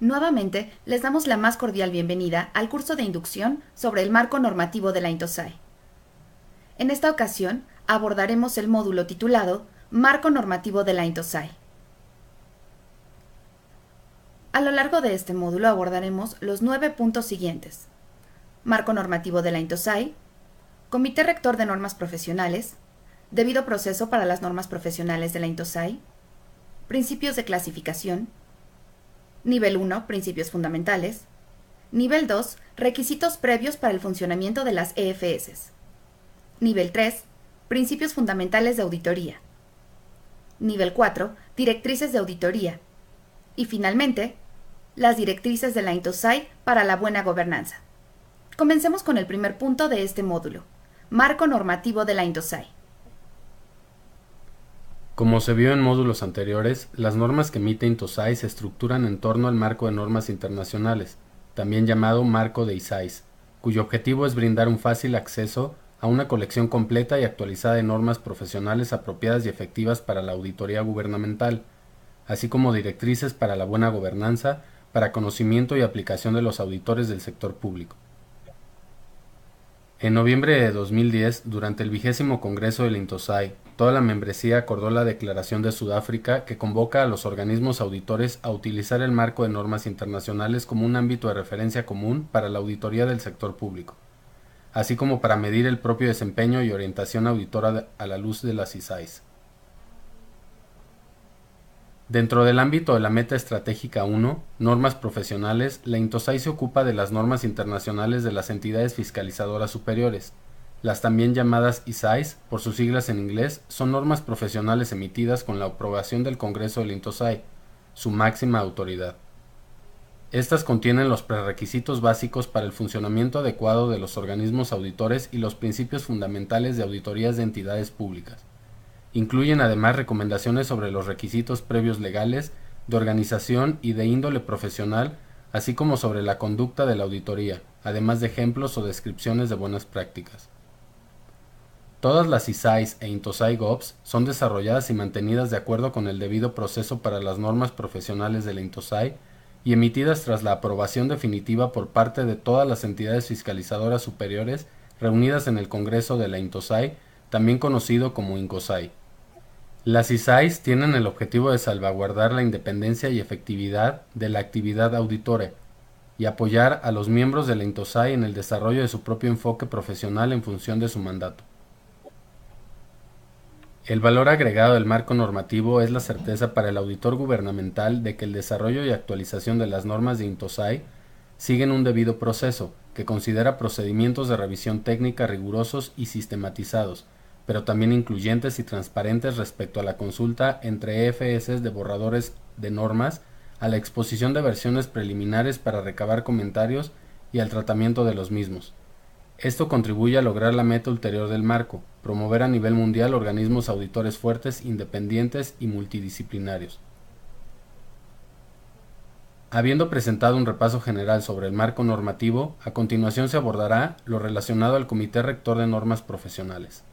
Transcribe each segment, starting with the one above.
Nuevamente, les damos la más cordial bienvenida al curso de inducción sobre el marco normativo de la INTOSAI. En esta ocasión, abordaremos el módulo titulado Marco normativo de la INTOSAI. A lo largo de este módulo abordaremos los 9 puntos siguientes: Marco normativo de la INTOSAI, Comité Rector de Normas Profesionales, debido proceso para las normas profesionales de la INTOSAI, principios de clasificación, Nivel 1, principios fundamentales. Nivel 2, requisitos previos para el funcionamiento de las EFS. Nivel 3, principios fundamentales de auditoría. Nivel 4, directrices de auditoría. Y finalmente, las directrices de la INTOSAI para la buena gobernanza. Comencemos con el primer punto de este módulo: Marco normativo de la INTOSAI. Como se vio en módulos anteriores, las normas que emite INTOSAI se estructuran en torno al marco de normas internacionales, también llamado marco de ISAIS, cuyo objetivo es brindar un fácil acceso a una colección completa y actualizada de normas profesionales apropiadas y efectivas para la auditoría gubernamental, así como directrices para la buena gobernanza, para conocimiento y aplicación de los auditores del sector público. En noviembre de 2010, durante el 20º Congreso del INTOSAI, toda la membresía acordó la Declaración de Sudáfrica que convoca a los organismos auditores a utilizar el marco de normas internacionales como un ámbito de referencia común para la auditoría del sector público, así como para medir el propio desempeño y orientación auditora a la luz de las ISAIS. Dentro del ámbito de la Meta Estratégica 1, Normas Profesionales, la INTOSAI se ocupa de las normas internacionales de las entidades fiscalizadoras superiores. Las también llamadas ISAIS, por sus siglas en inglés, son normas profesionales emitidas con la aprobación del Congreso del INTOSAI, su máxima autoridad. Estas contienen los prerequisitos básicos para el funcionamiento adecuado de los organismos auditores y los principios fundamentales de auditorías de entidades públicas. Incluyen además recomendaciones sobre los requisitos previos legales, de organización y de índole profesional, así como sobre la conducta de la auditoría, además de ejemplos o descripciones de buenas prácticas. Todas las ISAIS e INTOSAI GOPS son desarrolladas y mantenidas de acuerdo con el debido proceso para las normas profesionales de la INTOSAI y emitidas tras la aprobación definitiva por parte de todas las entidades fiscalizadoras superiores reunidas en el Congreso de la INTOSAI, también conocido como INCOSAI. Las ISAIS tienen el objetivo de salvaguardar la independencia y efectividad de la actividad auditora y apoyar a los miembros de la INTOSAI en el desarrollo de su propio enfoque profesional en función de su mandato. El valor agregado del marco normativo es la certeza para el auditor gubernamental de que el desarrollo y actualización de las normas de INTOSAI siguen un debido proceso, que considera procedimientos de revisión técnica rigurosos y sistematizados, pero también incluyentes y transparentes respecto a la consulta entre EFS de borradores de normas, a la exposición de versiones preliminares para recabar comentarios y al tratamiento de los mismos. Esto contribuye a lograr la meta ulterior del marco: promover a nivel mundial organismos auditores fuertes, independientes y multidisciplinarios. Habiendo presentado un repaso general sobre el marco normativo, a continuación se abordará lo relacionado al Comité Rector de Normas Profesionales.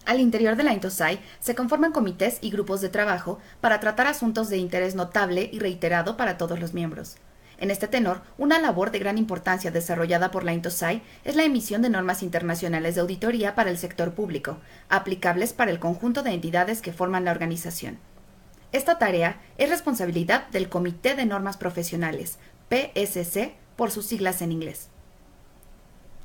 Al interior de la INTOSAI se conforman comités y grupos de trabajo para tratar asuntos de interés notable y reiterado para todos los miembros. En este tenor, una labor de gran importancia desarrollada por la INTOSAI es la emisión de normas internacionales de auditoría para el sector público, aplicables para el conjunto de entidades que forman la organización. Esta tarea es responsabilidad del Comité de Normas Profesionales, PSC, por sus siglas en inglés.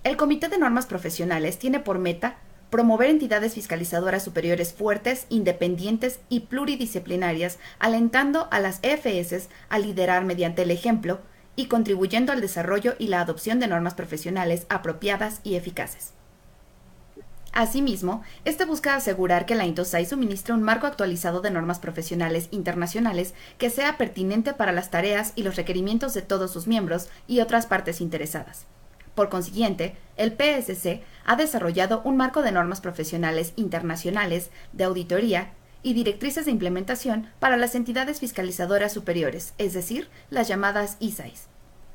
El Comité de Normas Profesionales tiene por meta promover entidades fiscalizadoras superiores fuertes, independientes y pluridisciplinarias, alentando a las EFS a liderar mediante el ejemplo y contribuyendo al desarrollo y la adopción de normas profesionales apropiadas y eficaces. Asimismo, este busca asegurar que la INTOSAI suministre un marco actualizado de normas profesionales internacionales que sea pertinente para las tareas y los requerimientos de todos sus miembros y otras partes interesadas. Por consiguiente, el PSC ha desarrollado un marco de normas profesionales internacionales de auditoría y directrices de implementación para las entidades fiscalizadoras superiores, es decir, las llamadas ISAIS.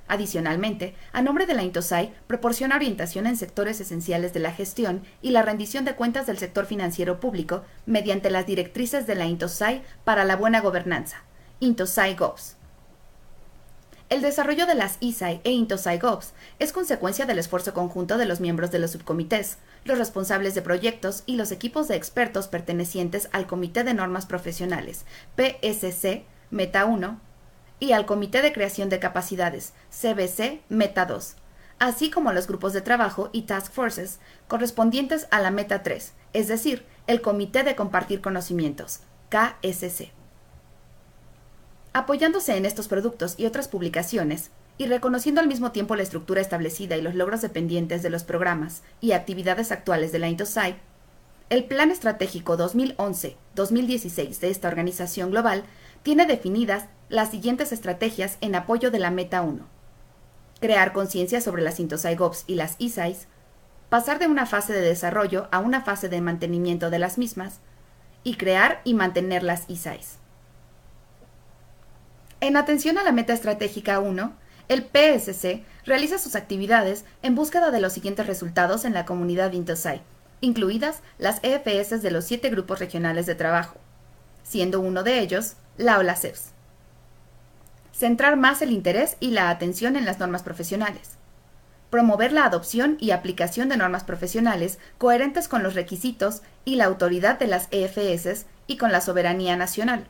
Adicionalmente, a nombre de la INTOSAI, proporciona orientación en sectores esenciales de la gestión y la rendición de cuentas del sector financiero público mediante las directrices de la INTOSAI para la buena gobernanza, INTOSAI GOVS. El desarrollo de las ISAI e Intosai GOVs es consecuencia del esfuerzo conjunto de los miembros de los subcomités, los responsables de proyectos y los equipos de expertos pertenecientes al Comité de Normas Profesionales, PSC, Meta 1, y al Comité de Creación de Capacidades, CBC, Meta 2, así como los grupos de trabajo y task forces correspondientes a la Meta 3, es decir, el Comité de Compartir Conocimientos, KSC. Apoyándose en estos productos y otras publicaciones, y reconociendo al mismo tiempo la estructura establecida y los logros dependientes de los programas y actividades actuales de la Intosai, el Plan Estratégico 2011-2016 de esta organización global tiene definidas las siguientes estrategias en apoyo de la Meta 1. Crear conciencia sobre las Intosai GOVs y las ISAIs, pasar de una fase de desarrollo a una fase de mantenimiento de las mismas, y crear y mantener las ISAIs. En atención a la Meta Estratégica 1, el PSC realiza sus actividades en búsqueda de los siguientes resultados en la comunidad Intosai, incluidas las EFS de los 7 grupos regionales de trabajo, siendo uno de ellos la OLACEFS. Centrar más el interés y la atención en las normas profesionales. Promover la adopción y aplicación de normas profesionales coherentes con los requisitos y la autoridad de las EFS y con la soberanía nacional.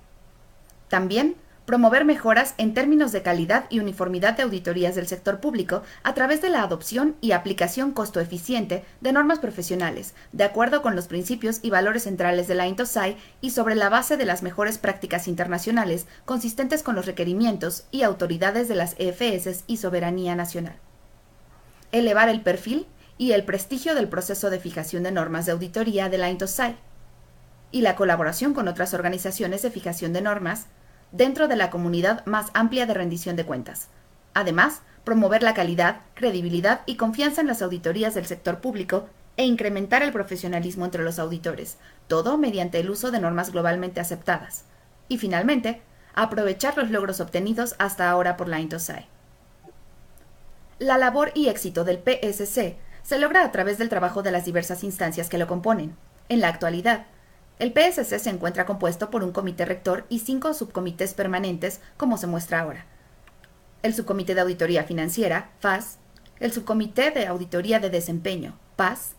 También, promover mejoras en términos de calidad y uniformidad de auditorías del sector público a través de la adopción y aplicación costo-eficiente de normas profesionales, de acuerdo con los principios y valores centrales de la Intosai y sobre la base de las mejores prácticas internacionales consistentes con los requerimientos y autoridades de las EFS y soberanía nacional. Elevar el perfil y el prestigio del proceso de fijación de normas de auditoría de la Intosai y la colaboración con otras organizaciones de fijación de normas dentro de la comunidad más amplia de rendición de cuentas. Además, promover la calidad, credibilidad y confianza en las auditorías del sector público e incrementar el profesionalismo entre los auditores, todo mediante el uso de normas globalmente aceptadas. Y finalmente, aprovechar los logros obtenidos hasta ahora por la Intosai. La labor y éxito del PSC se logra a través del trabajo de las diversas instancias que lo componen. En la actualidad, el PSC se encuentra compuesto por un comité rector y 5 subcomités permanentes, como se muestra ahora. El Subcomité de Auditoría Financiera, FAS, el Subcomité de Auditoría de Desempeño, PAS,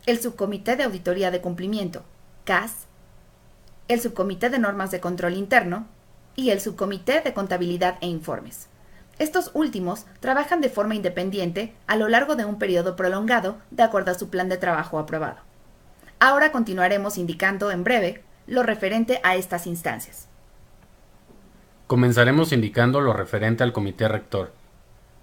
el Subcomité de Auditoría de Cumplimiento, CAS, el Subcomité de Normas de Control Interno y el Subcomité de Contabilidad e Informes. Estos últimos trabajan de forma independiente a lo largo de un periodo prolongado de acuerdo a su plan de trabajo aprobado. Ahora continuaremos indicando en breve lo referente a estas instancias. Comenzaremos indicando lo referente al Comité Rector.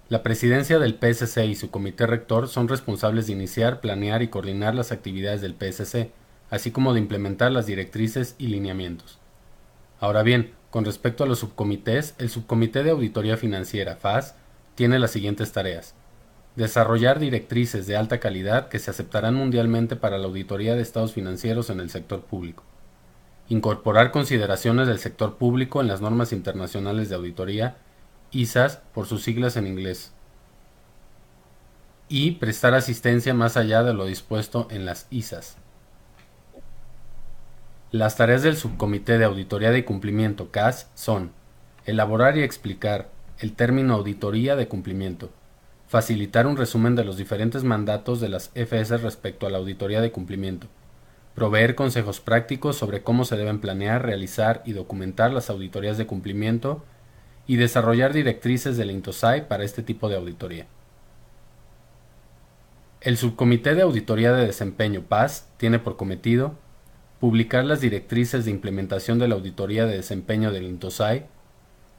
La presidencia del PSC y su Comité Rector son responsables de iniciar, planear y coordinar las actividades del PSC, así como de implementar las directrices y lineamientos. Ahora bien, con respecto a los subcomités, el Subcomité de Auditoría Financiera, FAS, tiene las siguientes tareas. Desarrollar directrices de alta calidad que se aceptarán mundialmente para la auditoría de estados financieros en el sector público. Incorporar consideraciones del sector público en las normas internacionales de auditoría, ISAs por sus siglas en inglés. Y prestar asistencia más allá de lo dispuesto en las ISAs. Las tareas del Subcomité de Auditoría de Cumplimiento, CAS, son elaborar y explicar el término auditoría de cumplimiento, facilitar un resumen de los diferentes mandatos de las FS respecto a la auditoría de cumplimiento, proveer consejos prácticos sobre cómo se deben planear, realizar y documentar las auditorías de cumplimiento y desarrollar directrices de la Intosai para este tipo de auditoría. El Subcomité de Auditoría de Desempeño, PAS, tiene por cometido publicar las directrices de implementación de la auditoría de desempeño del Intosai,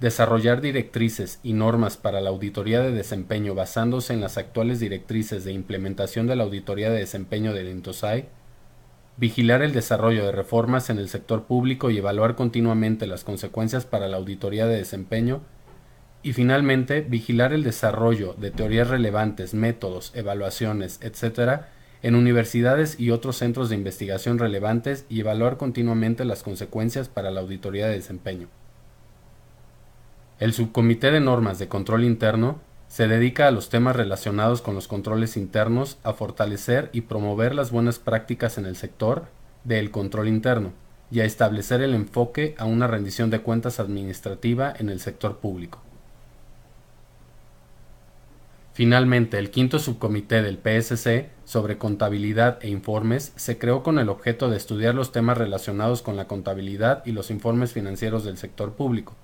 desarrollar directrices y normas para la auditoría de desempeño basándose en las actuales directrices de implementación de la auditoría de desempeño del Intosai, vigilar el desarrollo de reformas en el sector público y evaluar continuamente las consecuencias para la auditoría de desempeño, y finalmente, vigilar el desarrollo de teorías relevantes, métodos, evaluaciones, etc., en universidades y otros centros de investigación relevantes y evaluar continuamente las consecuencias para la auditoría de desempeño. El Subcomité de Normas de Control Interno se dedica a los temas relacionados con los controles internos, a fortalecer y promover las buenas prácticas en el sector del control interno y a establecer el enfoque a una rendición de cuentas administrativa en el sector público. Finalmente, el quinto subcomité del PSC sobre contabilidad e informes se creó con el objeto de estudiar los temas relacionados con la contabilidad y los informes financieros del sector público.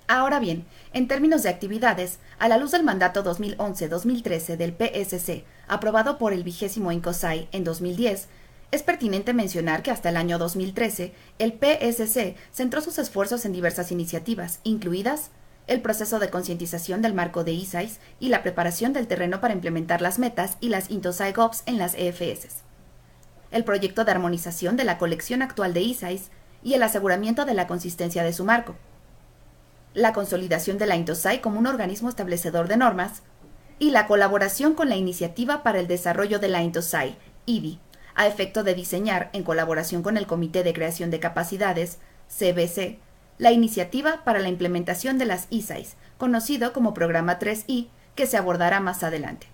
Ahora bien, en términos de actividades, a la luz del mandato 2011-2013 del PSC, aprobado por el 20º INCOSAI en 2010, es pertinente mencionar que hasta el año 2013, el PSC centró sus esfuerzos en diversas iniciativas, incluidas el proceso de concientización del marco de ISAIS y la preparación del terreno para implementar las metas y las INTOSAI GOPS en las EFS, el proyecto de armonización de la colección actual de ISAIS y el aseguramiento de la consistencia de su marco, la consolidación de la INTOSAI como un organismo establecedor de normas, y la colaboración con la Iniciativa para el Desarrollo de la INTOSAI, IDI, a efecto de diseñar, en colaboración con el Comité de Creación de Capacidades, CBC, la Iniciativa para la Implementación de las ISAIS, conocido como Programa 3I, que se abordará más adelante.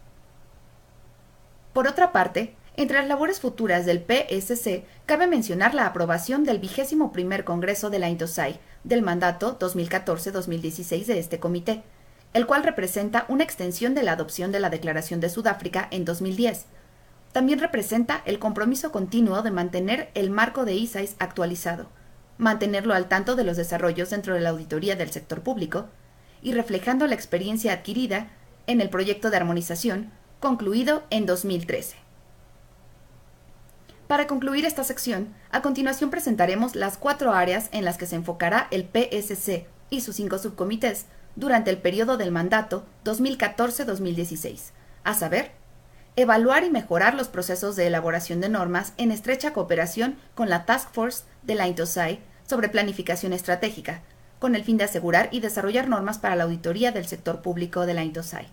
Por otra parte, entre las labores futuras del PSC, cabe mencionar la aprobación del 21º Congreso de la INTOSAI, del mandato 2014-2016 de este comité, el cual representa una extensión de la adopción de la Declaración de Sudáfrica en 2010. También representa el compromiso continuo de mantener el marco de ISAIS actualizado, mantenerlo al tanto de los desarrollos dentro de la auditoría del sector público y reflejando la experiencia adquirida en el proyecto de armonización concluido en 2013. Para concluir esta sección, a continuación presentaremos las 4 áreas en las que se enfocará el PSC y sus 5 subcomités durante el periodo del mandato 2014-2016, a saber, evaluar y mejorar los procesos de elaboración de normas en estrecha cooperación con la Task Force de la INTOSAI sobre planificación estratégica, con el fin de asegurar y desarrollar normas para la auditoría del sector público de la INTOSAI.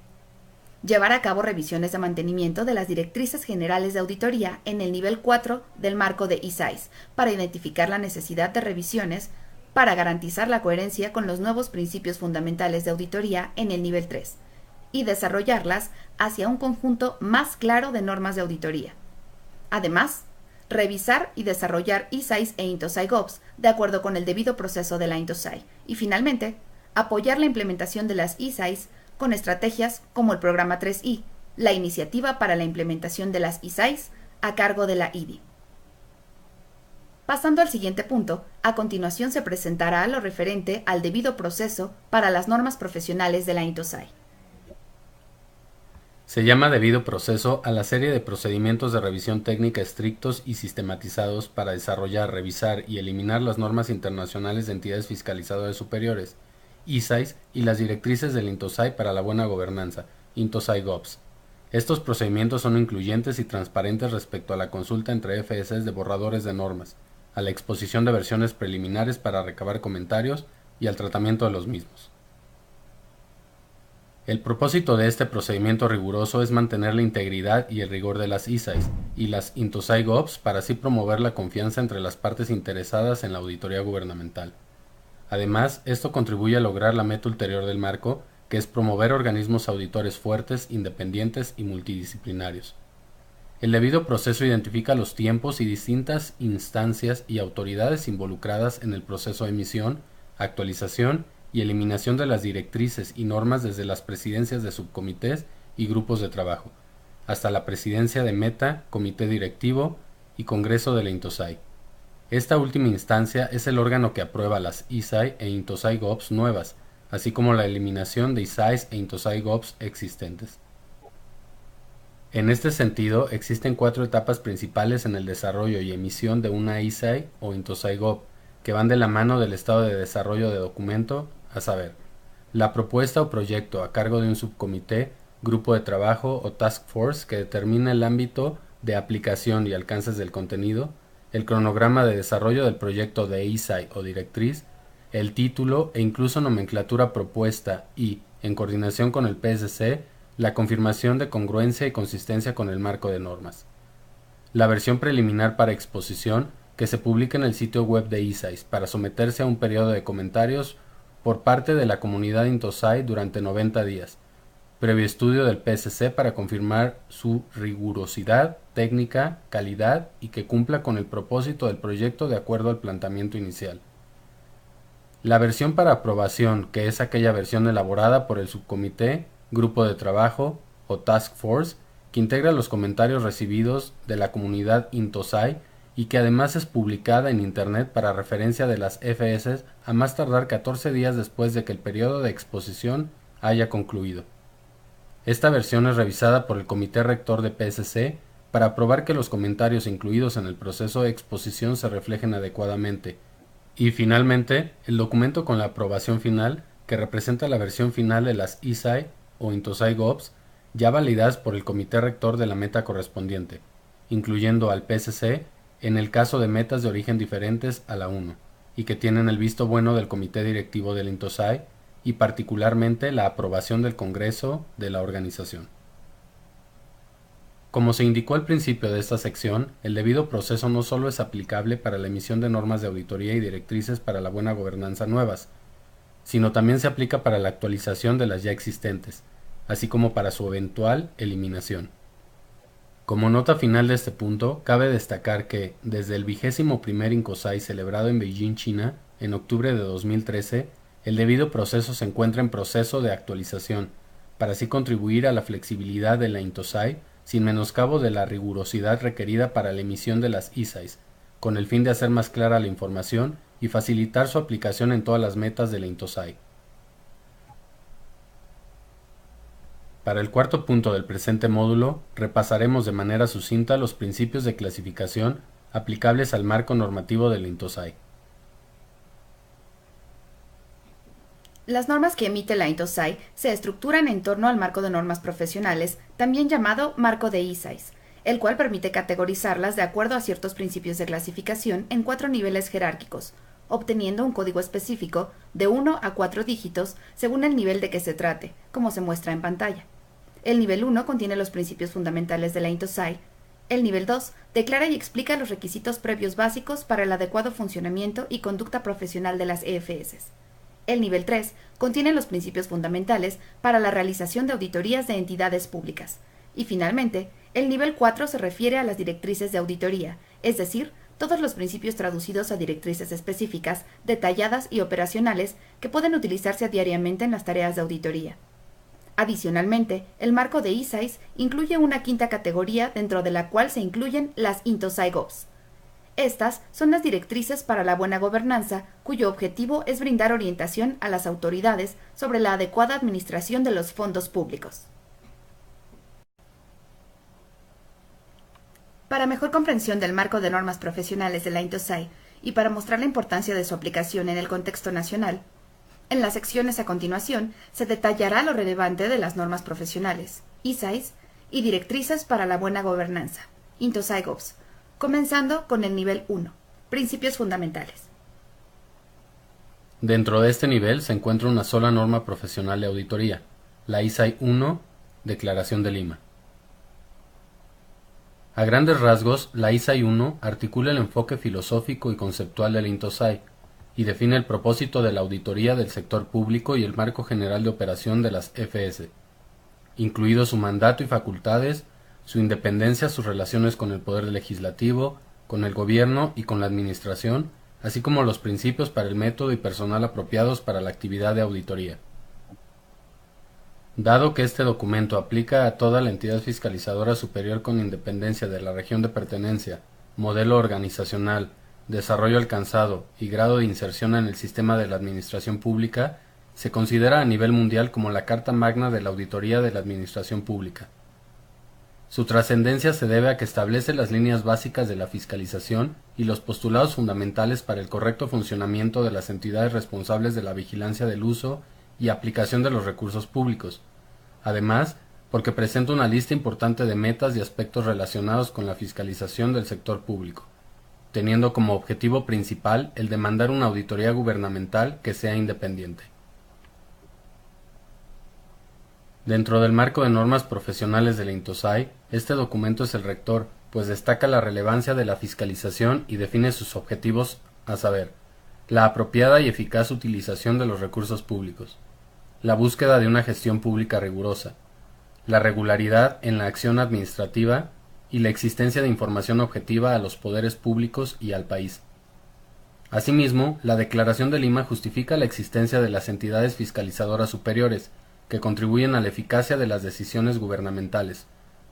Llevar a cabo revisiones de mantenimiento de las directrices generales de auditoría en el nivel 4 del marco de ISAIS, para identificar la necesidad de revisiones para garantizar la coherencia con los nuevos principios fundamentales de auditoría en el nivel 3, y desarrollarlas hacia un conjunto más claro de normas de auditoría. Además, revisar y desarrollar ISAIS e INTOSAI GOPS de acuerdo con el debido proceso de la INTOSAI. Y finalmente, apoyar la implementación de las ISAIS con estrategias como el Programa 3I, la Iniciativa para la Implementación de las ISAIS a cargo de la IDI. Pasando al siguiente punto, a continuación se presentará lo referente al debido proceso para las normas profesionales de la INTOSAI. Se llama debido proceso a la serie de procedimientos de revisión técnica estrictos y sistematizados para desarrollar, revisar y eliminar las normas internacionales de entidades fiscalizadoras superiores, ISAIS, y las directrices del INTOSAI para la buena gobernanza, INTOSAI GOPS. Estos procedimientos son incluyentes y transparentes respecto a la consulta entre FSs de borradores de normas, a la exposición de versiones preliminares para recabar comentarios y al tratamiento de los mismos. El propósito de este procedimiento riguroso es mantener la integridad y el rigor de las ISAIS y las INTOSAI GOPS para así promover la confianza entre las partes interesadas en la auditoría gubernamental. Además, esto contribuye a lograr la meta ulterior del marco, que es promover organismos auditores fuertes, independientes y multidisciplinarios. El debido proceso identifica los tiempos y distintas instancias y autoridades involucradas en el proceso de emisión, actualización y eliminación de las directrices y normas desde las presidencias de subcomités y grupos de trabajo, hasta la presidencia de meta, comité directivo y congreso de la INTOSAI. Esta última instancia es el órgano que aprueba las ISAI e INTOSAI GOPS nuevas, así como la eliminación de ISAIS e INTOSAI GOPS existentes. En este sentido, existen 4 etapas principales en el desarrollo y emisión de una ISAI o INTOSAI GOP, que van de la mano del estado de desarrollo de documento, a saber, la propuesta o proyecto a cargo de un subcomité, grupo de trabajo o task force que determina el ámbito de aplicación y alcances del contenido, el cronograma de desarrollo del proyecto de ISAI o directriz, el título e incluso nomenclatura propuesta y, en coordinación con el PSC, la confirmación de congruencia y consistencia con el marco de normas. La versión preliminar para exposición, que se publica en el sitio web de ISAIS para someterse a un periodo de comentarios por parte de la comunidad INTOSAI durante 90 días, previo estudio del PSC para confirmar su rigurosidad técnica, calidad y que cumpla con el propósito del proyecto de acuerdo al planteamiento inicial. La versión para aprobación, que es aquella versión elaborada por el subcomité, grupo de trabajo o task force, que integra los comentarios recibidos de la comunidad INTOSAI y que además es publicada en Internet para referencia de las FS a más tardar 14 días después de que el periodo de exposición haya concluido. Esta versión es revisada por el Comité Rector de PSC para aprobar que los comentarios incluidos en el proceso de exposición se reflejen adecuadamente. Y finalmente, el documento con la aprobación final, que representa la versión final de las ISAI o INTOSAI GOVs, ya validadas por el Comité Rector de la meta correspondiente, incluyendo al PSC en el caso de metas de origen diferentes a la 1, y que tienen el visto bueno del Comité Directivo del INTOSAI y particularmente la aprobación del Congreso de la organización. Como se indicó al principio de esta sección, el debido proceso no solo es aplicable para la emisión de normas de auditoría y directrices para la buena gobernanza nuevas, sino también se aplica para la actualización de las ya existentes, así como para su eventual eliminación. Como nota final de este punto, cabe destacar que, desde el 21º INCOSAI celebrado en Beijing, China, en octubre de 2013, el debido proceso se encuentra en proceso de actualización, para así contribuir a la flexibilidad de la INTOSAI sin menoscabo de la rigurosidad requerida para la emisión de las ISAIs, con el fin de hacer más clara la información y facilitar su aplicación en todas las metas de la INTOSAI. Para el cuarto punto del presente módulo, repasaremos de manera sucinta los principios de clasificación aplicables al marco normativo de la INTOSAI. Las normas que emite la INTOSAI se estructuran en torno al marco de normas profesionales, también llamado marco de ISAIs, el cual permite categorizarlas de acuerdo a ciertos principios de clasificación en 4 niveles jerárquicos, obteniendo un código específico de 1 a 4 dígitos según el nivel de que se trate, como se muestra en pantalla. El nivel 1 contiene los principios fundamentales de la INTOSAI. El nivel 2 declara y explica los requisitos previos básicos para el adecuado funcionamiento y conducta profesional de las EFS. El nivel 3 contiene los principios fundamentales para la realización de auditorías de entidades públicas. Y finalmente, el nivel 4 se refiere a las directrices de auditoría, es decir, todos los principios traducidos a directrices específicas, detalladas y operacionales que pueden utilizarse diariamente en las tareas de auditoría. Adicionalmente, el marco de ISAIs incluye una quinta categoría dentro de la cual se incluyen las INTOSAI GOVs. Estas son las directrices para la buena gobernanza, cuyo objetivo es brindar orientación a las autoridades sobre la adecuada administración de los fondos públicos. Para mejor comprensión del marco de normas profesionales de la INTOSAI y para mostrar la importancia de su aplicación en el contexto nacional, en las secciones a continuación se detallará lo relevante de las normas profesionales, ISAIs, y directrices para la buena gobernanza, INTOSAI GOVs, comenzando con el nivel 1, principios fundamentales. Dentro de este nivel se encuentra una sola norma profesional de auditoría, la ISAI 1, Declaración de Lima. A grandes rasgos, la ISAI 1 articula el enfoque filosófico y conceptual de la INTOSAI y define el propósito de la auditoría del sector público y el marco general de operación de las FS, incluido su mandato y facultades, su independencia, sus relaciones con el poder legislativo, con el gobierno y con la administración, así como los principios para el método y personal apropiados para la actividad de auditoría. Dado que este documento aplica a toda la entidad fiscalizadora superior con independencia de la región de pertenencia, modelo organizacional, desarrollo alcanzado y grado de inserción en el sistema de la administración pública, se considera a nivel mundial como la Carta Magna de la Auditoría de la Administración Pública. Su trascendencia se debe a que establece las líneas básicas de la fiscalización y los postulados fundamentales para el correcto funcionamiento de las entidades responsables de la vigilancia del uso y aplicación de los recursos públicos. Además, porque presenta una lista importante de metas y aspectos relacionados con la fiscalización del sector público, teniendo como objetivo principal el demandar una auditoría gubernamental que sea independiente. Dentro del marco de normas profesionales de la INTOSAI, este documento es el rector, pues destaca la relevancia de la fiscalización y define sus objetivos, a saber, la apropiada y eficaz utilización de los recursos públicos, la búsqueda de una gestión pública rigurosa, la regularidad en la acción administrativa y la existencia de información objetiva a los poderes públicos y al país. Asimismo, la Declaración de Lima justifica la existencia de las entidades fiscalizadoras superiores, que contribuyen a la eficacia de las decisiones gubernamentales,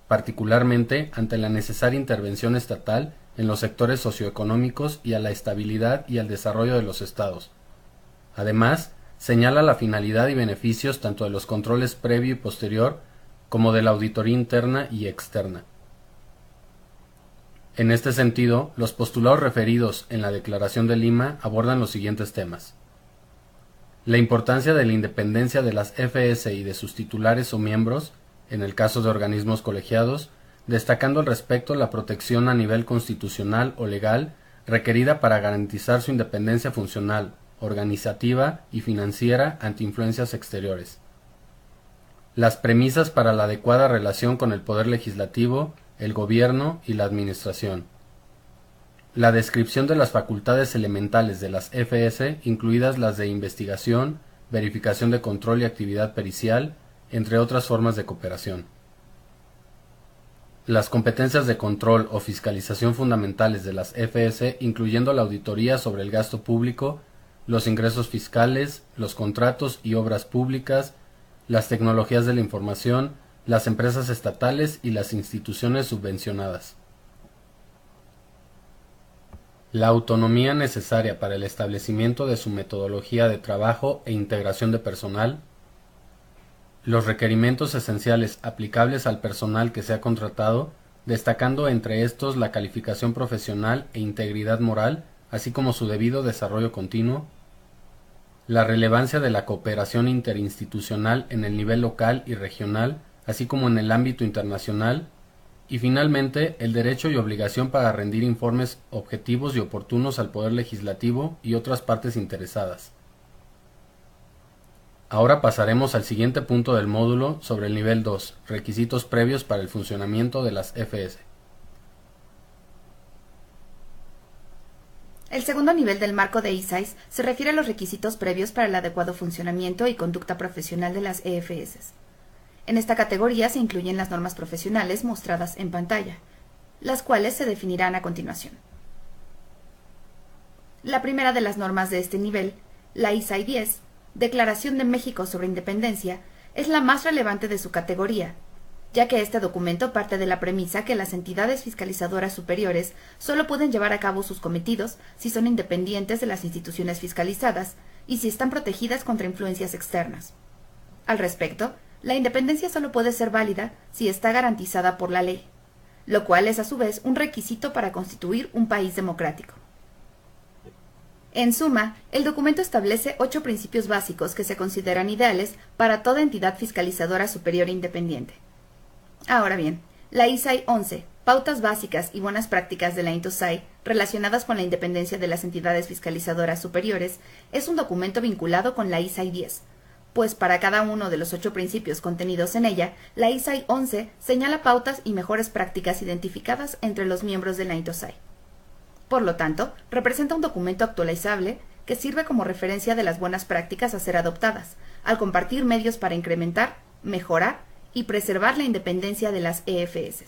particularmente ante la necesaria intervención estatal en los sectores socioeconómicos y a la estabilidad y al desarrollo de los estados. Además, señala la finalidad y beneficios tanto de los controles previo y posterior como de la auditoría interna y externa. En este sentido, los postulados referidos en la Declaración de Lima abordan los siguientes temas: la importancia de la independencia de las FS y de sus titulares o miembros, en el caso de organismos colegiados, destacando al respecto la protección a nivel constitucional o legal requerida para garantizar su independencia funcional, organizativa y financiera ante influencias exteriores. Las premisas para la adecuada relación con el poder legislativo, el gobierno y la administración. La descripción de las facultades elementales de las FS, incluidas las de investigación, verificación de control y actividad pericial, entre otras formas de cooperación. Las competencias de control o fiscalización fundamentales de las FS, incluyendo la auditoría sobre el gasto público, los ingresos fiscales, los contratos y obras públicas, las tecnologías de la información, las empresas estatales y las instituciones subvencionadas. La autonomía necesaria para el establecimiento de su metodología de trabajo e integración de personal, los requerimientos esenciales aplicables al personal que sea contratado, destacando entre estos la calificación profesional e integridad moral, así como su debido desarrollo continuo, la relevancia de la cooperación interinstitucional en el nivel local y regional, así como en el ámbito internacional, y finalmente el derecho y obligación para rendir informes objetivos y oportunos al Poder Legislativo y otras partes interesadas. Ahora pasaremos al siguiente punto del módulo sobre el nivel 2, requisitos previos para el funcionamiento de las FS. El segundo nivel del marco de ISAIS se refiere a los requisitos previos para el adecuado funcionamiento y conducta profesional de las EFS. En esta categoría se incluyen las normas profesionales mostradas en pantalla, las cuales se definirán a continuación. La primera de las normas de este nivel, la ISAI 10, Declaración de México sobre Independencia, es la más relevante de su categoría, ya que este documento parte de la premisa que las entidades fiscalizadoras superiores solo pueden llevar a cabo sus cometidos si son independientes de las instituciones fiscalizadas y si están protegidas contra influencias externas. Al respecto, la independencia solo puede ser válida si está garantizada por la ley, lo cual es a su vez un requisito para constituir un país democrático. En suma, el documento establece 8 principios básicos que se consideran ideales para toda entidad fiscalizadora superior independiente. Ahora bien, la ISAI 11, Pautas básicas y buenas prácticas de la INTOSAI relacionadas con la independencia de las entidades fiscalizadoras superiores, es un documento vinculado con la ISAI 10, pues para cada uno de los 8 principios contenidos en ella, la ISAI 11 señala pautas y mejores prácticas identificadas entre los miembros de la INTOSAI. Por lo tanto, representa un documento actualizable que sirve como referencia de las buenas prácticas a ser adoptadas, al compartir medios para incrementar, mejorar y preservar la independencia de las EFS.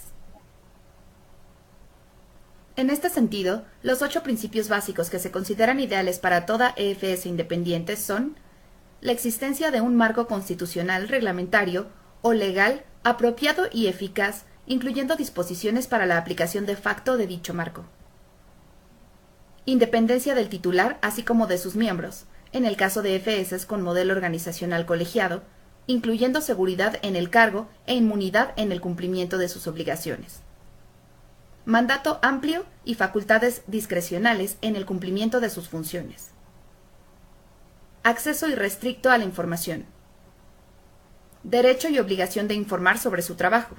En este sentido, los 8 principios básicos que se consideran ideales para toda EFS independiente son: la existencia de un marco constitucional, reglamentario o legal apropiado y eficaz, incluyendo disposiciones para la aplicación de facto de dicho marco. Independencia del titular, así como de sus miembros, en el caso de EFS con modelo organizacional colegiado, incluyendo seguridad en el cargo e inmunidad en el cumplimiento de sus obligaciones. Mandato amplio y facultades discrecionales en el cumplimiento de sus funciones. Acceso irrestricto a la información. Derecho y obligación de informar sobre su trabajo.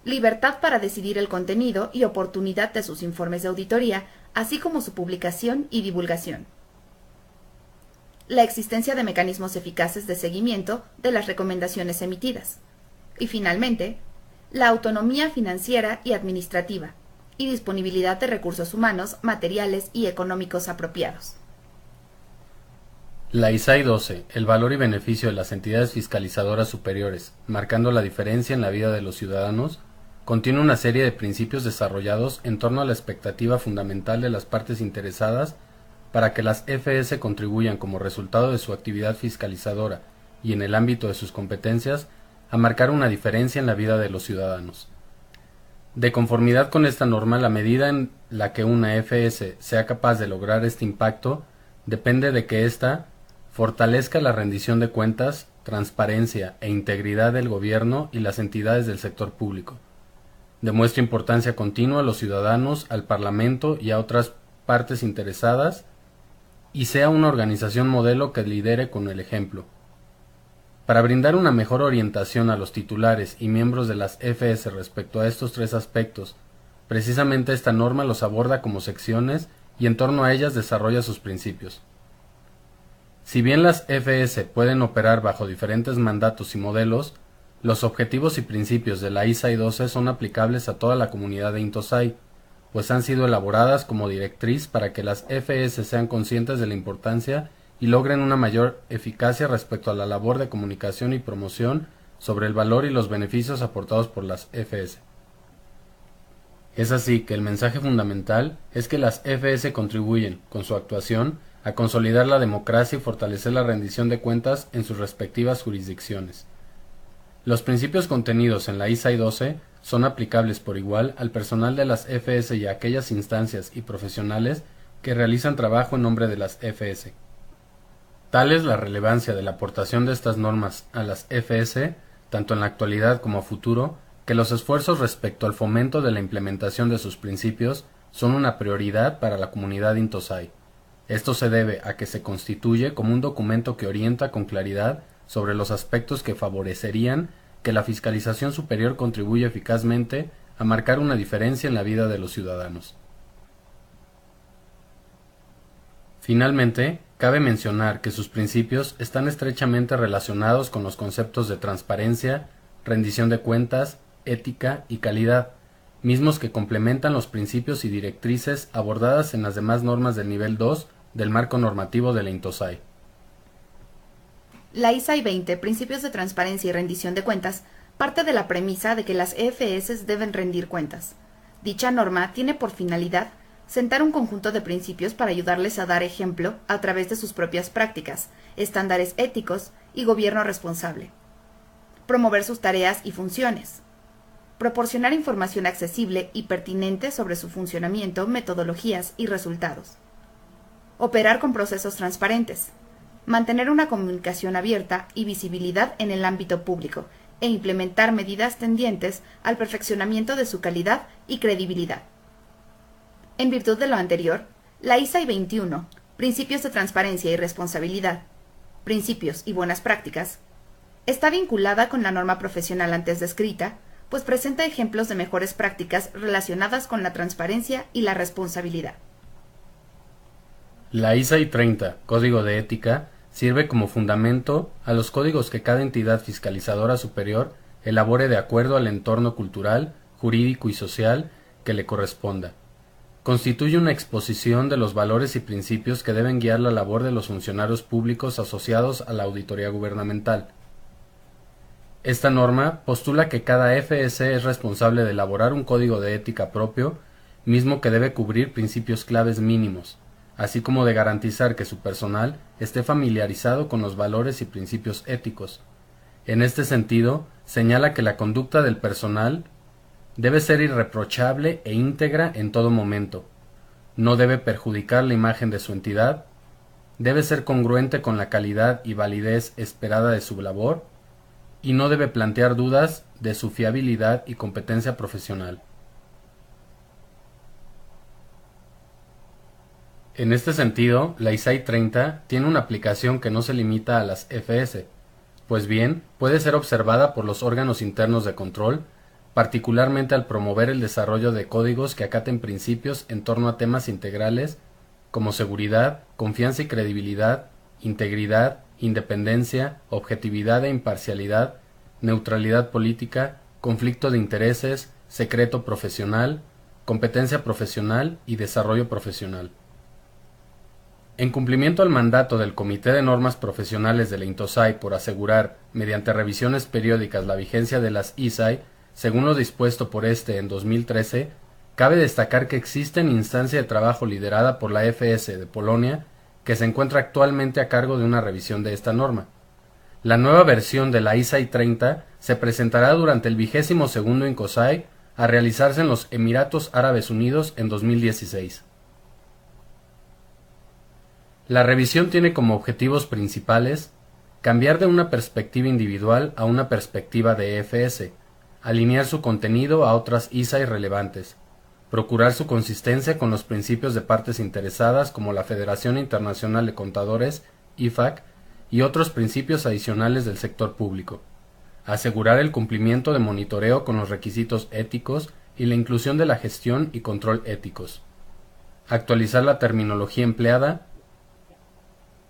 Libertad para decidir el contenido y oportunidad de sus informes de auditoría, así como su publicación y divulgación. La existencia de mecanismos eficaces de seguimiento de las recomendaciones emitidas. Y finalmente, la autonomía financiera y administrativa, y disponibilidad de recursos humanos, materiales y económicos apropiados. La ISAI 12, el valor y beneficio de las entidades fiscalizadoras superiores, marcando la diferencia en la vida de los ciudadanos, contiene una serie de principios desarrollados en torno a la expectativa fundamental de las partes interesadas para que las FS contribuyan como resultado de su actividad fiscalizadora y en el ámbito de sus competencias a marcar una diferencia en la vida de los ciudadanos. De conformidad con esta norma, la medida en la que una FS sea capaz de lograr este impacto depende de que ésta fortalezca la rendición de cuentas, transparencia e integridad del gobierno y las entidades del sector público, demuestre importancia continua a los ciudadanos, al Parlamento y a otras partes interesadas, y sea una organización modelo que lidere con el ejemplo. Para brindar una mejor orientación a los titulares y miembros de las FS respecto a estos tres aspectos, precisamente esta norma los aborda como secciones y en torno a ellas desarrolla sus principios. Si bien las FS pueden operar bajo diferentes mandatos y modelos, los objetivos y principios de la ISAI 12 son aplicables a toda la comunidad de Intosai, pues han sido elaboradas como directriz para que las FS sean conscientes de la importancia y logren una mayor eficacia respecto a la labor de comunicación y promoción sobre el valor y los beneficios aportados por las FS. Es así que el mensaje fundamental es que las FS contribuyen, con su actuación, a consolidar la democracia y fortalecer la rendición de cuentas en sus respectivas jurisdicciones. Los principios contenidos en la ISAI 12 son aplicables por igual al personal de las FS y a aquellas instancias y profesionales que realizan trabajo en nombre de las FS. Tal es la relevancia de la aportación de estas normas a las FS, tanto en la actualidad como a futuro, que los esfuerzos respecto al fomento de la implementación de sus principios son una prioridad para la comunidad Intosai. Esto se debe a que se constituye como un documento que orienta con claridad sobre los aspectos que favorecerían que la fiscalización superior contribuya eficazmente a marcar una diferencia en la vida de los ciudadanos. Finalmente, cabe mencionar que sus principios están estrechamente relacionados con los conceptos de transparencia, rendición de cuentas, ética y calidad, mismos que complementan los principios y directrices abordadas en las demás normas del nivel 2 del marco normativo de la Intosai. La ISAI 20, Principios de Transparencia y Rendición de Cuentas, parte de la premisa de que las EFS deben rendir cuentas. Dicha norma tiene por finalidad sentar un conjunto de principios para ayudarles a dar ejemplo a través de sus propias prácticas, estándares éticos y gobierno responsable. Promover sus tareas y funciones. Proporcionar información accesible y pertinente sobre su funcionamiento, metodologías y resultados. Operar con procesos transparentes. Mantener una comunicación abierta y visibilidad en el ámbito público e implementar medidas tendientes al perfeccionamiento de su calidad y credibilidad. En virtud de lo anterior, la ISAI 21, Principios de Transparencia y Responsabilidad, Principios y Buenas Prácticas, está vinculada con la norma profesional antes descrita, pues presenta ejemplos de mejores prácticas relacionadas con la transparencia y la responsabilidad. La ISAI 30, Código de Ética, sirve como fundamento a los códigos que cada entidad fiscalizadora superior elabore de acuerdo al entorno cultural, jurídico y social que le corresponda. Constituye una exposición de los valores y principios que deben guiar la labor de los funcionarios públicos asociados a la auditoría gubernamental. Esta norma postula que cada FS es responsable de elaborar un código de ética propio, mismo que debe cubrir principios claves mínimos, así como de garantizar que su personal esté familiarizado con los valores y principios éticos. En este sentido, señala que la conducta del personal debe ser irreprochable e íntegra en todo momento, no debe perjudicar la imagen de su entidad, debe ser congruente con la calidad y validez esperada de su labor, y no debe plantear dudas de su fiabilidad y competencia profesional. En este sentido, la ISAI 30 tiene una aplicación que no se limita a las FS, pues bien, puede ser observada por los órganos internos de control, particularmente al promover el desarrollo de códigos que acaten principios en torno a temas integrales como seguridad, confianza y credibilidad, integridad, independencia, objetividad e imparcialidad, neutralidad política, conflicto de intereses, secreto profesional, competencia profesional y desarrollo profesional. En cumplimiento al mandato del Comité de Normas Profesionales de la Intosai por asegurar, mediante revisiones periódicas, la vigencia de las ISAI, según lo dispuesto por este en 2013, cabe destacar que existe una instancia de trabajo liderada por la FS de Polonia que se encuentra actualmente a cargo de una revisión de esta norma. La nueva versión de la ISAI 30 se presentará durante el 22º Intosai a realizarse en los Emiratos Árabes Unidos en 2016. La revisión tiene como objetivos principales cambiar de una perspectiva individual a una perspectiva de EFS, alinear su contenido a otras ISAI relevantes, procurar su consistencia con los principios de partes interesadas como la Federación Internacional de Contadores, IFAC, y otros principios adicionales del sector público, asegurar el cumplimiento de monitoreo con los requisitos éticos y la inclusión de la gestión y control éticos, actualizar la terminología empleada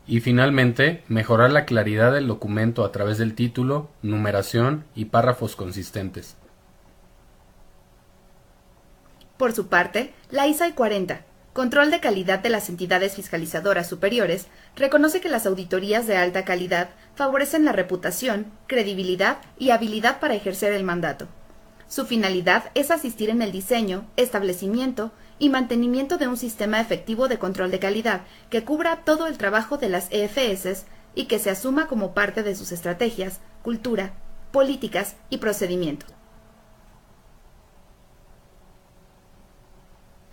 y finalmente mejorar la claridad del documento a través del título, numeración y párrafos consistentes. Por su parte, la ISAI 40, Control de Calidad de las Entidades Fiscalizadoras Superiores, reconoce que las auditorías de alta calidad favorecen la reputación, credibilidad y habilidad para ejercer el mandato. Su finalidad es asistir en el diseño, establecimiento y mantenimiento de un sistema efectivo de control de calidad que cubra todo el trabajo de las EFS y que se asuma como parte de sus estrategias, cultura, políticas y procedimientos.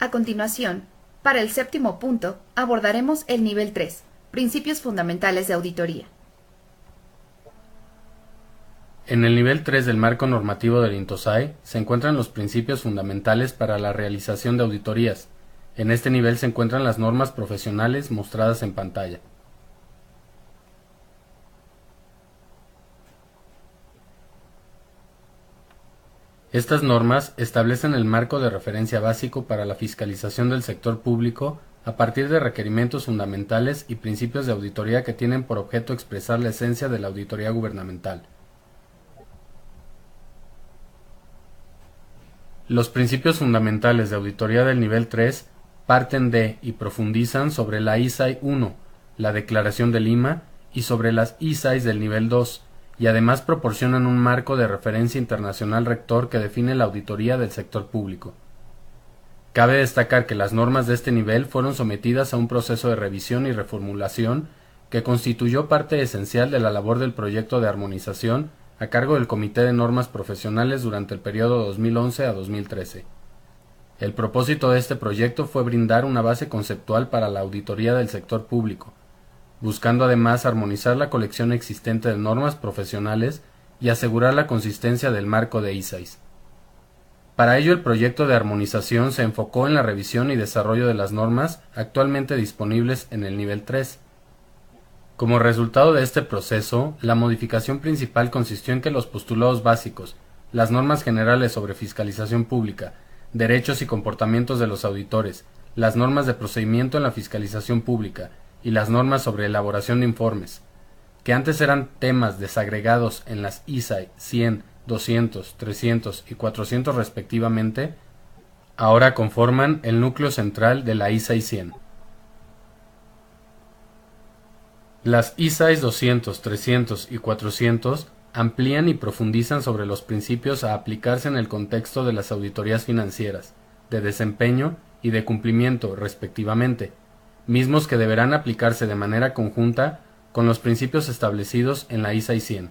A continuación, para el 7º punto, abordaremos el nivel 3, Principios Fundamentales de Auditoría. En el nivel 3 del marco normativo del INTOSAI se encuentran los principios fundamentales para la realización de auditorías. En este nivel se encuentran las normas profesionales mostradas en pantalla. Estas normas establecen el marco de referencia básico para la fiscalización del sector público a partir de requerimientos fundamentales y principios de auditoría que tienen por objeto expresar la esencia de la auditoría gubernamental. Los principios fundamentales de auditoría del nivel 3 parten de y profundizan sobre la ISAI 1, la Declaración de Lima, y sobre las ISAIs del nivel 2, y además proporcionan un marco de referencia internacional rector que define la auditoría del sector público. Cabe destacar que las normas de este nivel fueron sometidas a un proceso de revisión y reformulación que constituyó parte esencial de la labor del proyecto de armonización a cargo del Comité de Normas Profesionales durante el periodo 2011 a 2013. El propósito de este proyecto fue brindar una base conceptual para la auditoría del sector público, buscando además armonizar la colección existente de normas profesionales y asegurar la consistencia del marco de ISAIs. Para ello, el proyecto de armonización se enfocó en la revisión y desarrollo de las normas actualmente disponibles en el nivel 3. Como resultado de este proceso, la modificación principal consistió en que los postulados básicos, las normas generales sobre fiscalización pública, derechos y comportamientos de los auditores, las normas de procedimiento en la fiscalización pública y las normas sobre elaboración de informes, que antes eran temas desagregados en las ISAI 100, 200, 300 y 400 respectivamente, ahora conforman el núcleo central de la ISAI 100. Las ISAIs 200, 300 y 400 amplían y profundizan sobre los principios a aplicarse en el contexto de las auditorías financieras, de desempeño y de cumplimiento, respectivamente, mismos que deberán aplicarse de manera conjunta con los principios establecidos en la ISAI 100.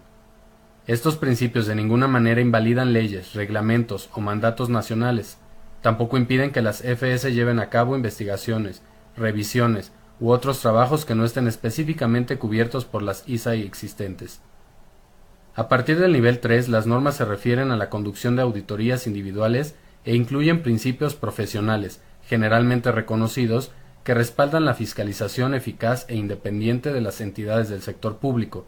Estos principios de ninguna manera invalidan leyes, reglamentos o mandatos nacionales, tampoco impiden que las FS lleven a cabo investigaciones, revisiones u otros trabajos que no estén específicamente cubiertos por las ISAI existentes. A partir del nivel 3, las normas se refieren a la conducción de auditorías individuales e incluyen principios profesionales, generalmente reconocidos, que respaldan la fiscalización eficaz e independiente de las entidades del sector público.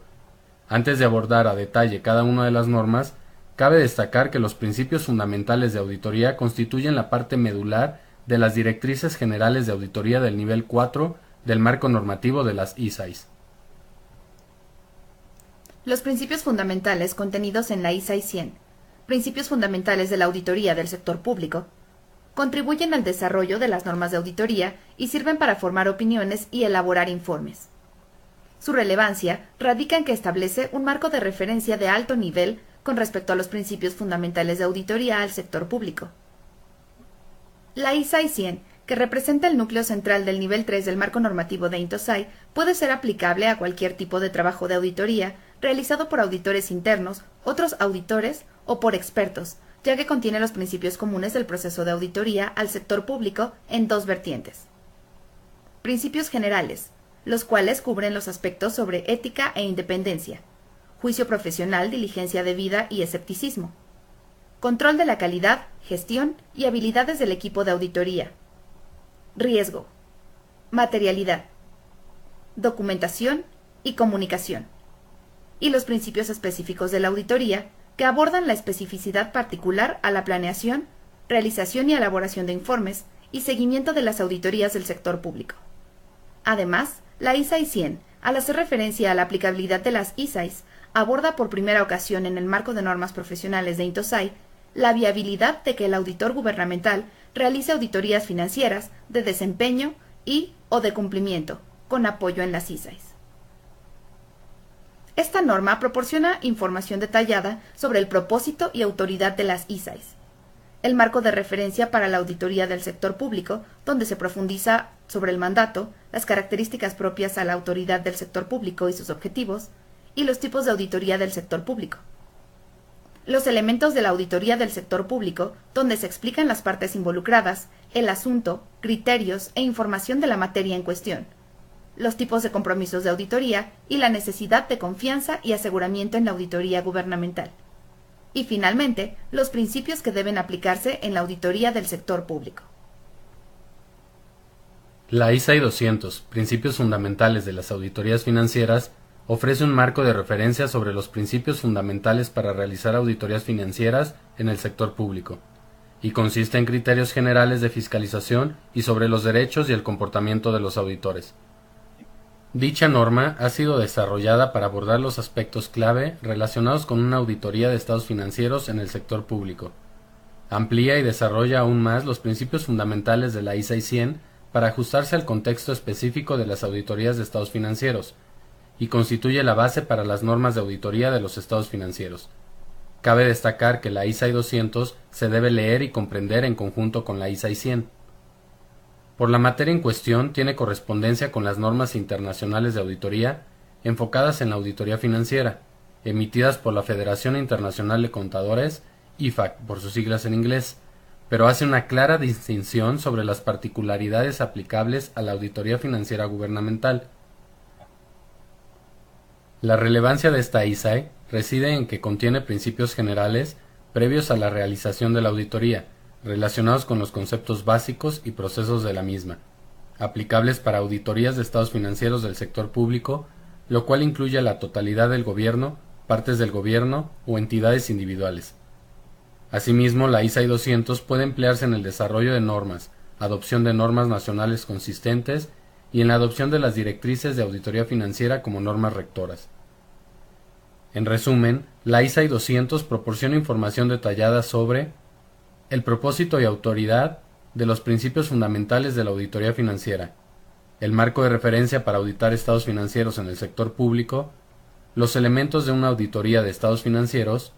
Antes de abordar a detalle cada una de las normas, cabe destacar que los principios fundamentales de auditoría constituyen la parte medular de las directrices generales de auditoría del nivel 4 del marco normativo de las ISAIs. Los principios fundamentales contenidos en la ISAI 100, Principios Fundamentales de la Auditoría del Sector Público, contribuyen al desarrollo de las normas de auditoría y sirven para formar opiniones y elaborar informes. Su relevancia radica en que establece un marco de referencia de alto nivel con respecto a los principios fundamentales de auditoría al sector público. La ISAI 100, que representa el núcleo central del nivel 3 del marco normativo de INTOSAI, puede ser aplicable a cualquier tipo de trabajo de auditoría realizado por auditores internos, otros auditores o por expertos, ya que contiene los principios comunes del proceso de auditoría al sector público en dos vertientes. Principios generales, los cuales cubren los aspectos sobre ética e independencia, juicio profesional, diligencia debida y escepticismo, control de la calidad, gestión y habilidades del equipo de auditoría, riesgo, materialidad, documentación y comunicación, y los principios específicos de la auditoría que abordan la especificidad particular a la planeación, realización y elaboración de informes y seguimiento de las auditorías del sector público. Además, la ISAI 100, al hacer referencia a la aplicabilidad de las ISAIs, aborda por primera ocasión en el marco de normas profesionales de INTOSAI la viabilidad de que el auditor gubernamental realice auditorías financieras de desempeño y o de cumplimiento, con apoyo en las ISAIs. Esta norma proporciona información detallada sobre el propósito y autoridad de las ISAIs, el marco de referencia para la auditoría del sector público, donde se profundiza sobre el mandato, las características propias a la autoridad del sector público y sus objetivos, y los tipos de auditoría del sector público. Los elementos de la auditoría del sector público, donde se explican las partes involucradas, el asunto, criterios e información de la materia en cuestión, los tipos de compromisos de auditoría y la necesidad de confianza y aseguramiento en la auditoría gubernamental. Y finalmente, los principios que deben aplicarse en la auditoría del sector público. La ISAI 200, Principios Fundamentales de las Auditorías Financieras, ofrece un marco de referencia sobre los principios fundamentales para realizar auditorías financieras en el sector público, y consiste en criterios generales de fiscalización y sobre los derechos y el comportamiento de los auditores. Dicha norma ha sido desarrollada para abordar los aspectos clave relacionados con una auditoría de estados financieros en el sector público. Amplía y desarrolla aún más los principios fundamentales de la ISAI 100 para ajustarse al contexto específico de las auditorías de estados financieros, y constituye la base para las normas de auditoría de los estados financieros. Cabe destacar que la ISAI 200 se debe leer y comprender en conjunto con la ISAI 100. Por la materia en cuestión tiene correspondencia con las normas internacionales de auditoría enfocadas en la auditoría financiera, emitidas por la Federación Internacional de Contadores, IFAC por sus siglas en inglés, pero hace una clara distinción sobre las particularidades aplicables a la auditoría financiera gubernamental. La relevancia de esta ISAI reside en que contiene principios generales previos a la realización de la auditoría, relacionados con los conceptos básicos y procesos de la misma, aplicables para auditorías de estados financieros del sector público, lo cual incluye a la totalidad del gobierno, partes del gobierno o entidades individuales. Asimismo, la ISAI 200 puede emplearse en el desarrollo de normas, adopción de normas nacionales consistentes y en la adopción de las directrices de auditoría financiera como normas rectoras. En resumen, la ISAI 200 proporciona información detallada sobre el propósito y autoridad de los principios fundamentales de la auditoría financiera, el marco de referencia para auditar estados financieros en el sector público, los elementos de una auditoría de estados financieros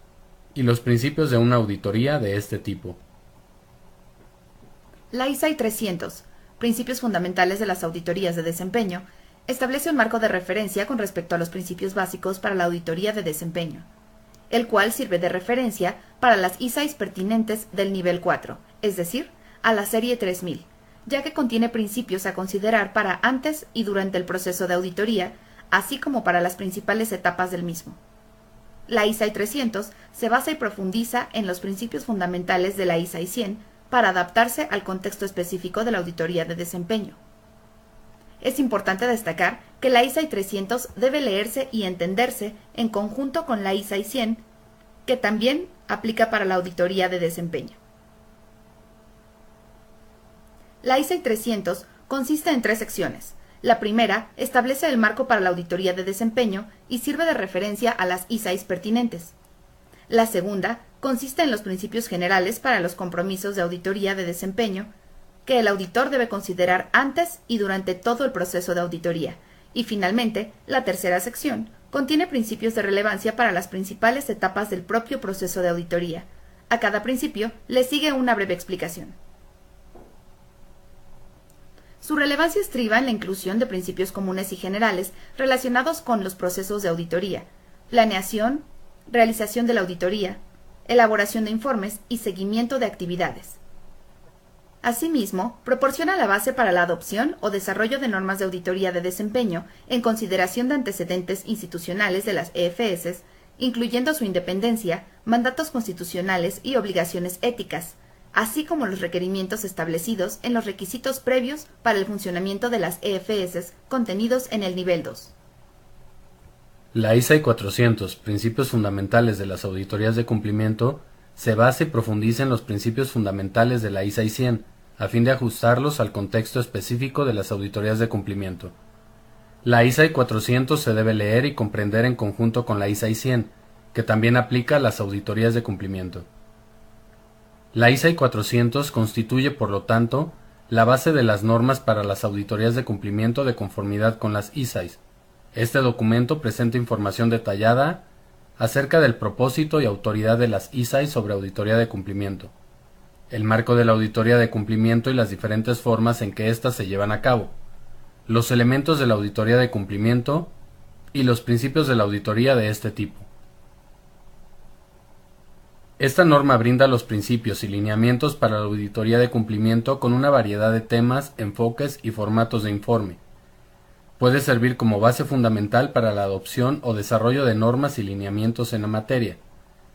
y los principios de una auditoría de este tipo. La ISAI 300, Principios Fundamentales de las Auditorías de Desempeño, establece un marco de referencia con respecto a los principios básicos para la auditoría de desempeño, el cual sirve de referencia para las ISAIs pertinentes del nivel 4, es decir, a la serie 3000, ya que contiene principios a considerar para antes y durante el proceso de auditoría, así como para las principales etapas del mismo. La ISAI 300 se basa y profundiza en los principios fundamentales de la ISAI 100 para adaptarse al contexto específico de la auditoría de desempeño. Es importante destacar que la ISAI 300 debe leerse y entenderse en conjunto con la ISAI 100, que también aplica para la auditoría de desempeño. La ISAI 300 consiste en 3 secciones. La primera establece el marco para la auditoría de desempeño y sirve de referencia a las ISAIs pertinentes. La segunda consiste en los principios generales para los compromisos de auditoría de desempeño que el auditor debe considerar antes y durante todo el proceso de auditoría. Y finalmente, la tercera sección Contiene principios de relevancia para las principales etapas del propio proceso de auditoría. A cada principio le sigue una breve explicación. Su relevancia estriba en la inclusión de principios comunes y generales relacionados con los procesos de auditoría, planeación, realización de la auditoría, elaboración de informes y seguimiento de actividades. Asimismo, proporciona la base para la adopción o desarrollo de normas de auditoría de desempeño en consideración de antecedentes institucionales de las EFS, incluyendo su independencia, mandatos constitucionales y obligaciones éticas, así como los requerimientos establecidos en los requisitos previos para el funcionamiento de las EFS contenidos en el nivel 2. La ISAI 400, Principios Fundamentales de las Auditorías de Cumplimiento, se basa y profundiza en los principios fundamentales de la ISAI 100, a fin de ajustarlos al contexto específico de las auditorías de cumplimiento. La ISAI 400 se debe leer y comprender en conjunto con la ISAI 100, que también aplica a las auditorías de cumplimiento. La ISAI 400 constituye, por lo tanto, la base de las normas para las auditorías de cumplimiento de conformidad con las ISAIs. Este documento presenta información detallada acerca del propósito y autoridad de las ISAIs sobre auditoría de cumplimiento, el marco de la auditoría de cumplimiento y las diferentes formas en que éstas se llevan a cabo, los elementos de la auditoría de cumplimiento y los principios de la auditoría de este tipo. Esta norma brinda los principios y lineamientos para la auditoría de cumplimiento con una variedad de temas, enfoques y formatos de informe. Puede servir como base fundamental para la adopción o desarrollo de normas y lineamientos en la materia.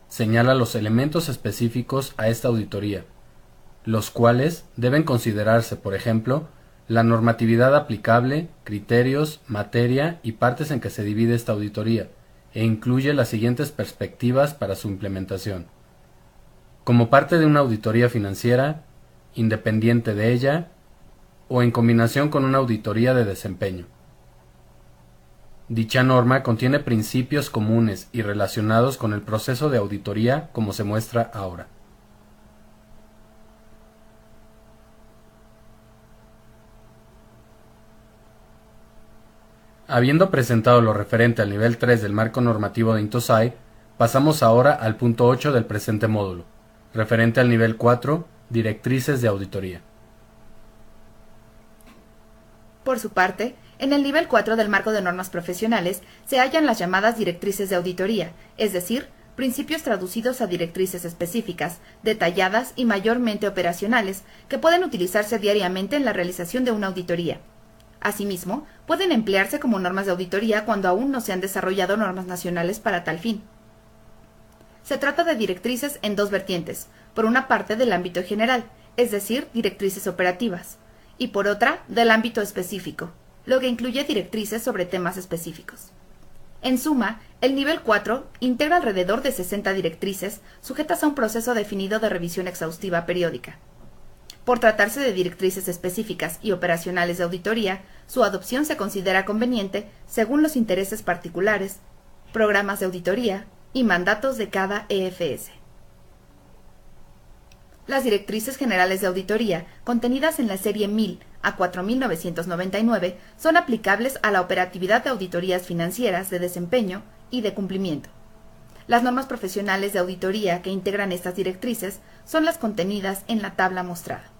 Señala los elementos específicos a esta auditoría, los cuales deben considerarse, por ejemplo, la normatividad aplicable, criterios, materia y partes en que se divide esta auditoría, e incluye las siguientes perspectivas para su implementación. Como parte de una auditoría financiera, independiente de ella, o en combinación con una auditoría de desempeño. Dicha norma contiene principios comunes y relacionados con el proceso de auditoría como se muestra ahora. Habiendo presentado lo referente al nivel 3 del marco normativo de INTOSAI, pasamos ahora al punto 8 del presente módulo, referente al nivel 4, directrices de auditoría. Por su parte, en el nivel 4 del marco de normas profesionales se hallan las llamadas directrices de auditoría, es decir, principios traducidos a directrices específicas, detalladas y mayormente operacionales, que pueden utilizarse diariamente en la realización de una auditoría. Asimismo, pueden emplearse como normas de auditoría cuando aún no se han desarrollado normas nacionales para tal fin. Se trata de directrices en dos vertientes, por una parte del ámbito general, es decir, directrices operativas, y por otra, del ámbito específico, lo que incluye directrices sobre temas específicos. En suma, el nivel 4 integra alrededor de 60 directrices sujetas a un proceso definido de revisión exhaustiva periódica. Por tratarse de directrices específicas y operacionales de auditoría, su adopción se considera conveniente según los intereses particulares, programas de auditoría y mandatos de cada EFS. Las directrices generales de auditoría, contenidas en la serie 1000 a 4999, son aplicables a la operatividad de auditorías financieras de desempeño y de cumplimiento. Las normas profesionales de auditoría que integran estas directrices son las contenidas en la tabla mostrada.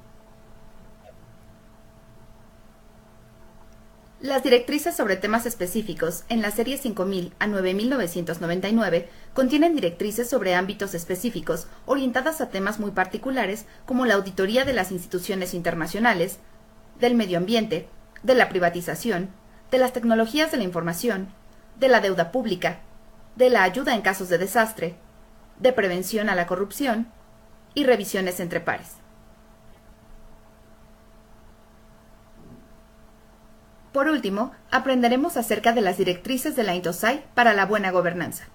Las directrices sobre temas específicos en la serie 5000 a 9999 contienen directrices sobre ámbitos específicos orientadas a temas muy particulares como la auditoría de las instituciones internacionales, del medio ambiente, de la privatización, de las tecnologías de la información, de la deuda pública, de la ayuda en casos de desastre, de prevención a la corrupción y revisiones entre pares. Por último, aprenderemos acerca de las directrices de la INTOSAI para la buena gobernanza.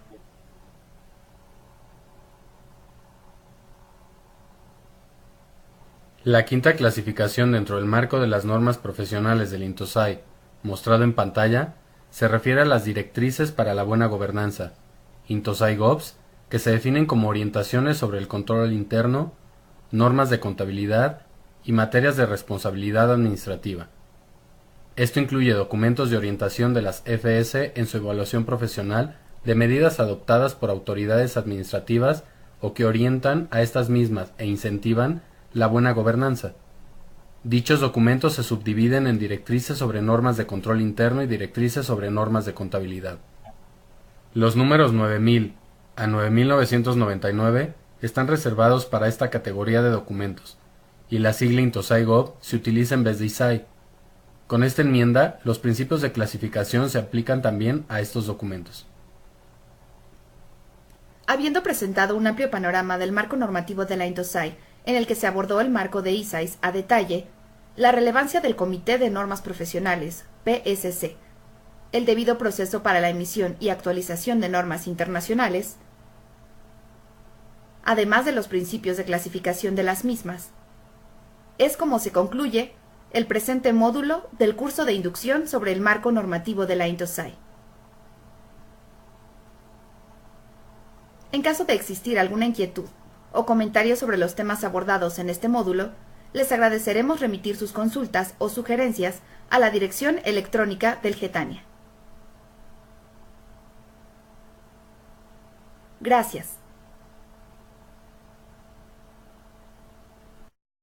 La quinta clasificación dentro del marco de las normas profesionales del INTOSAI, mostrado en pantalla, se refiere a las directrices para la buena gobernanza, INTOSAI GOBS, que se definen como orientaciones sobre el control interno, normas de contabilidad y materias de responsabilidad administrativa. Esto incluye documentos de orientación de las FS en su evaluación profesional de medidas adoptadas por autoridades administrativas o que orientan a estas mismas e incentivan la buena gobernanza. Dichos documentos se subdividen en directrices sobre normas de control interno y directrices sobre normas de contabilidad. Los números 9000 a 9999 están reservados para esta categoría de documentos, y la sigla INTOSAI Gov se utiliza en vez de ISAI. Con esta enmienda, los principios de clasificación se aplican también a estos documentos. Habiendo presentado un amplio panorama del marco normativo de la INTOSAI, en el que se abordó el marco de ISAIS a detalle, la relevancia del Comité de Normas Profesionales, PSC, el debido proceso para la emisión y actualización de normas internacionales, además de los principios de clasificación de las mismas, es como se concluye el presente módulo del curso de inducción sobre el marco normativo de la INTOSAI. En caso de existir alguna inquietud o comentario sobre los temas abordados en este módulo, les agradeceremos remitir sus consultas o sugerencias a la dirección electrónica del GETANIA. Gracias.